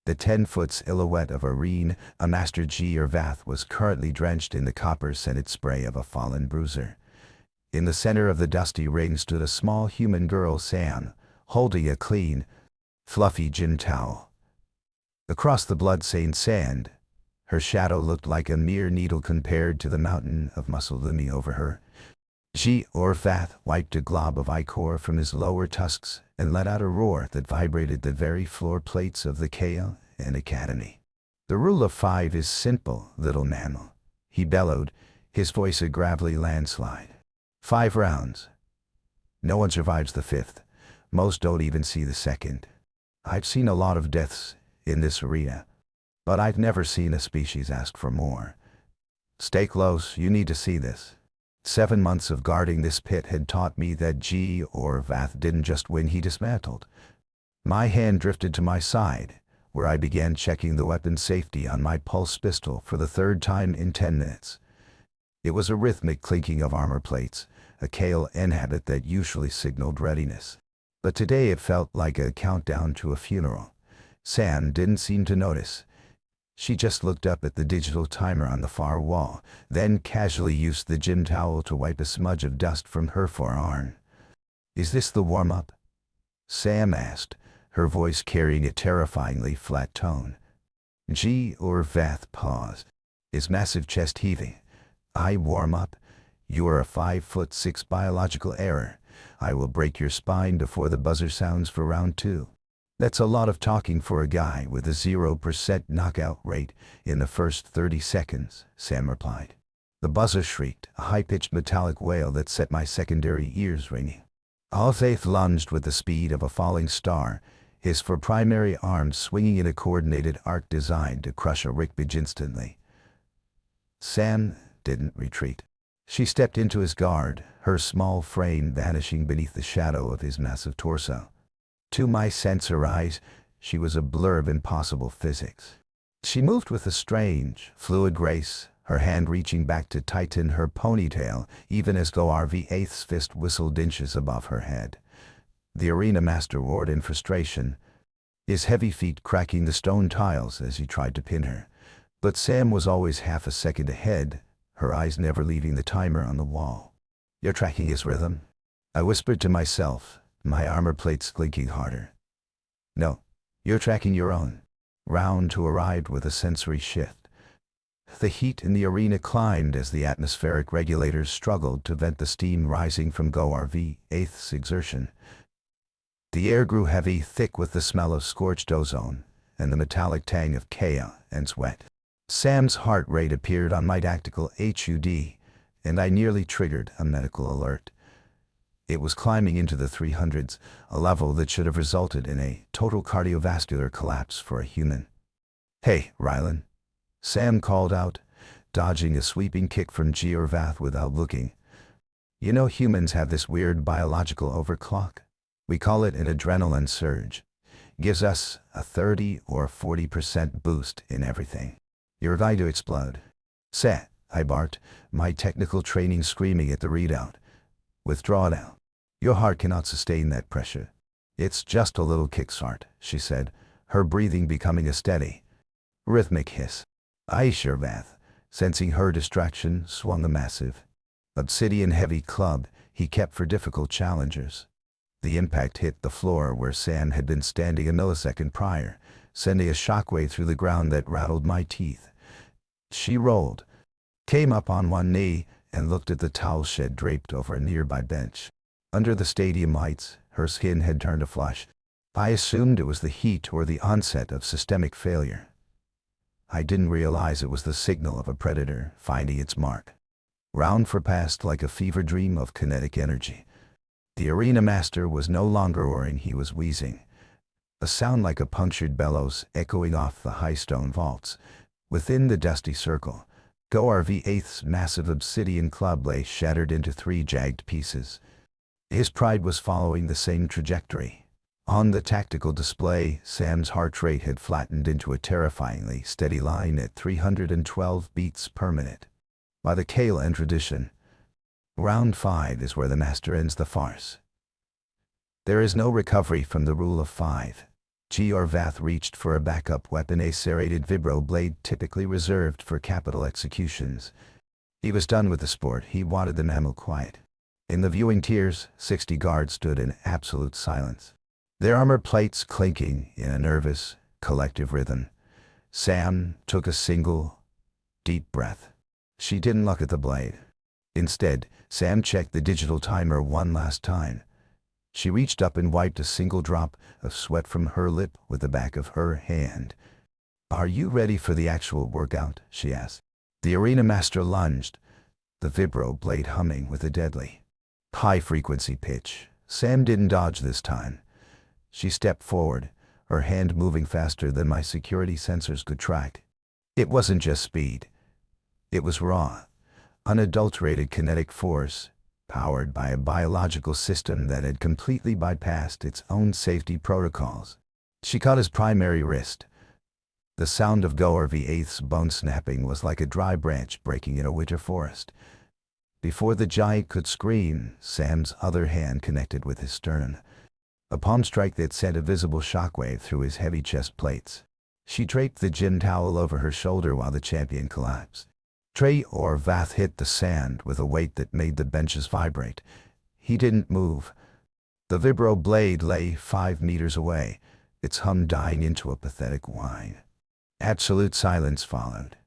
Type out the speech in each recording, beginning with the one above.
The 10-foot silhouette of Arene, a Master G or Vath, was currently drenched in the copper-scented spray of a fallen bruiser. In the center of the dusty ring stood a small human girl, Sam, holding a clean, fluffy gym towel. Across the blood-stained sand, her shadow looked like a mere needle compared to the mountain of muscle looming over her. G or Vath wiped a glob of ichor from his lower tusks and let out a roar that vibrated the very floor plates of the Kale and Academy. "The rule of 5 is simple, little mammal," he bellowed, his voice a gravelly landslide. 5 rounds. No one survives the 5th. Most don't even see the 2nd. I've seen a lot of deaths in this arena, but I've never seen a species ask for more. Stay close, you need to see this. 7 months of guarding this pit had taught me that G or Vath didn't just win, he dismantled. My hand drifted to my side, where I began checking the weapon safety on my pulse pistol for the 3rd time in 10 minutes. It was a rhythmic clinking of armor plates, a Kale habit that usually signaled readiness. But today it felt like a countdown to a funeral. Sam didn't seem to notice. She just looked up at the digital timer on the far wall, then casually used the gym towel to wipe a smudge of dust from her forearm. "Is this the warm-up?" Sam asked, her voice carrying a terrifyingly flat tone. G or Vath paused, his massive chest heaving. "I warm up? You are a 5'6" biological error. I will break your spine before the buzzer sounds for round 2. That's a lot of talking for a guy with a 0% knockout rate in the first 30 seconds, Sam replied. The buzzer shrieked, a high-pitched metallic wail that set my secondary ears ringing. Vath lunged with the speed of a falling star, his 4 primary arms swinging in a coordinated arc designed to crush a rickrage instantly. Sam didn't retreat. She stepped into his guard, her small frame vanishing beneath the shadow of his massive torso. To my sensor eyes, she was a blur of impossible physics. She moved with a strange, fluid grace, her hand reaching back to tighten her ponytail, even as though RV8's fist whistled inches above her head. The arena master roared in frustration, his heavy feet cracking the stone tiles as he tried to pin her. But Sam was always half a second ahead, her eyes never leaving the timer on the wall. "You're tracking his rhythm?" I whispered to myself, my armor plates clinking harder. "No, you're tracking your own." Round 2 arrived with a sensory shift. The heat in the arena climbed as the atmospheric regulators struggled to vent the steam rising from GoRV8's exertion. The air grew heavy, thick with the smell of scorched ozone and the metallic tang of Kale and sweat. Sam's heart rate appeared on my tactical HUD, and I nearly triggered a medical alert. It was climbing into the 300s, a level that should have resulted in a total cardiovascular collapse for a human. "Hey, Rylan," Sam called out, dodging a sweeping kick from G or Vath without looking. "You know humans have this weird biological overclock? We call it an adrenaline surge. Gives us a 30 or 40% boost in everything. You're going to explode." "Set," I barked, my technical training screaming at the readout. "Withdraw now. Your heart cannot sustain that pressure." "It's just a little kickstart," she said, her breathing becoming a steady, rhythmic hiss. Aisha Vath, sensing her distraction, swung a massive, obsidian-heavy club he kept for difficult challengers. The impact hit the floor where Sam had been standing a millisecond prior, sending a shockwave through the ground that rattled my teeth. She rolled, came up on one knee, and looked at the towel shed draped over a nearby bench. Under the stadium lights, her skin had turned a flush. I assumed it was the heat or the onset of systemic failure. I didn't realize it was the signal of a predator finding its mark. Round 4 passed like a fever dream of kinetic energy. The arena master was no longer roaring, he was wheezing. A sound like a punctured bellows echoing off the high stone vaults. Within the dusty circle, GoRV8's massive obsidian club lay shattered into 3 jagged pieces. His pride was following the same trajectory. On the tactical display, Sam's heart rate had flattened into a terrifyingly steady line at 312 beats per minute. By the Kale tradition, round 5 is where the master ends the farce. There is no recovery from the rule of 5. Vath reached for a backup weapon, a serrated vibro blade typically reserved for capital executions. He was done with the sport. He wanted the mammal quiet. In the viewing tiers, 60 guards stood in absolute silence, their armor plates clinking in a nervous, collective rhythm. Sam took a single, deep breath. She didn't look at the blade. Instead, Sam checked the digital timer one last time. She reached up and wiped a single drop of sweat from her lip with the back of her hand. "Are you ready for the actual workout?" she asked. The arena master lunged, the vibro blade humming with a deadly, high-frequency pitch. Sam didn't dodge this time. She stepped forward, her hand moving faster than my security sensors could track. It wasn't just speed. It was raw, unadulterated kinetic force, powered by a biological system that had completely bypassed its own safety protocols. She caught his primary wrist. The sound of Goer V8's bone snapping was like a dry branch breaking in a winter forest. Before the giant could scream, Sam's other hand connected with his sternum, a palm strike that sent a visible shockwave through his heavy chest plates. She draped the gin towel over her shoulder while the champion collapsed. Vath hit the sand with a weight that made the benches vibrate. He didn't move. The vibro blade lay 5 meters away, its hum dying into a pathetic whine. Absolute silence followed.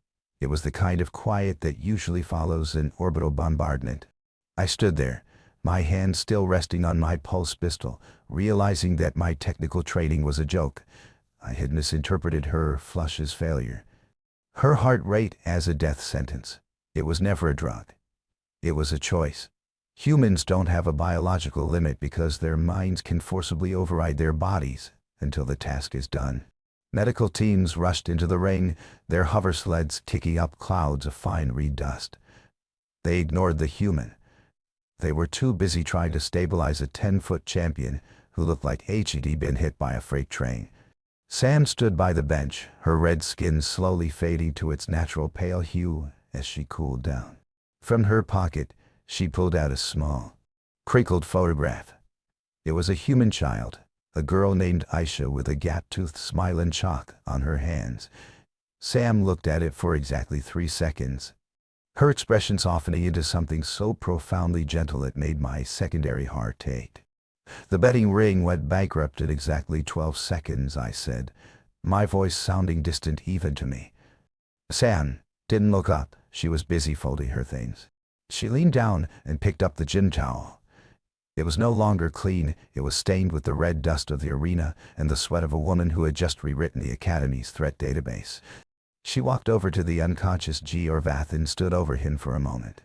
It was the kind of quiet that usually follows an orbital bombardment. I stood there, my hand still resting on my pulse pistol, realizing that my technical training was a joke. I had misinterpreted her flush as failure, her heart rate as a death sentence. It was never a drug. It was a choice. Humans don't have a biological limit because their minds can forcibly override their bodies until the task is done. Medical teams rushed into the ring, their hover sleds kicking up clouds of fine reed dust. They ignored the human. They were too busy trying to stabilize a 10-foot champion who looked like he'd been hit by a freight train. Sam stood by the bench, her red skin slowly fading to its natural pale hue as she cooled down. From her pocket, she pulled out a small, crinkled photograph. It was a human child, a girl named Aisha with a gap-toothed smile and chalk on her hands. Sam looked at it for exactly 3 seconds, her expression softening into something so profoundly gentle it made my secondary heart ache. "The betting ring went bankrupt at exactly 12 seconds, I said, my voice sounding distant even to me. Sam didn't look up. She was busy folding her things. She leaned down and picked up the gin towel. It was no longer clean. It was stained with the red dust of the arena and the sweat of a woman who had just rewritten the Academy's threat database. She walked over to the unconscious Vath and stood over him for a moment.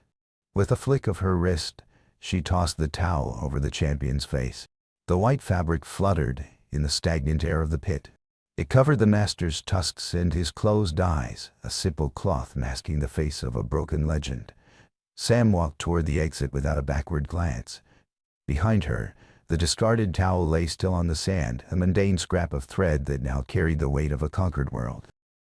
With a flick of her wrist, she tossed the towel over the champion's face. The white fabric fluttered in the stagnant air of the pit. It covered the master's tusks and his closed eyes, a simple cloth masking the face of a broken legend. Sam walked toward the exit without a backward glance. Behind her, the discarded towel lay still on the sand, a mundane scrap of thread that now carried the weight of a conquered world.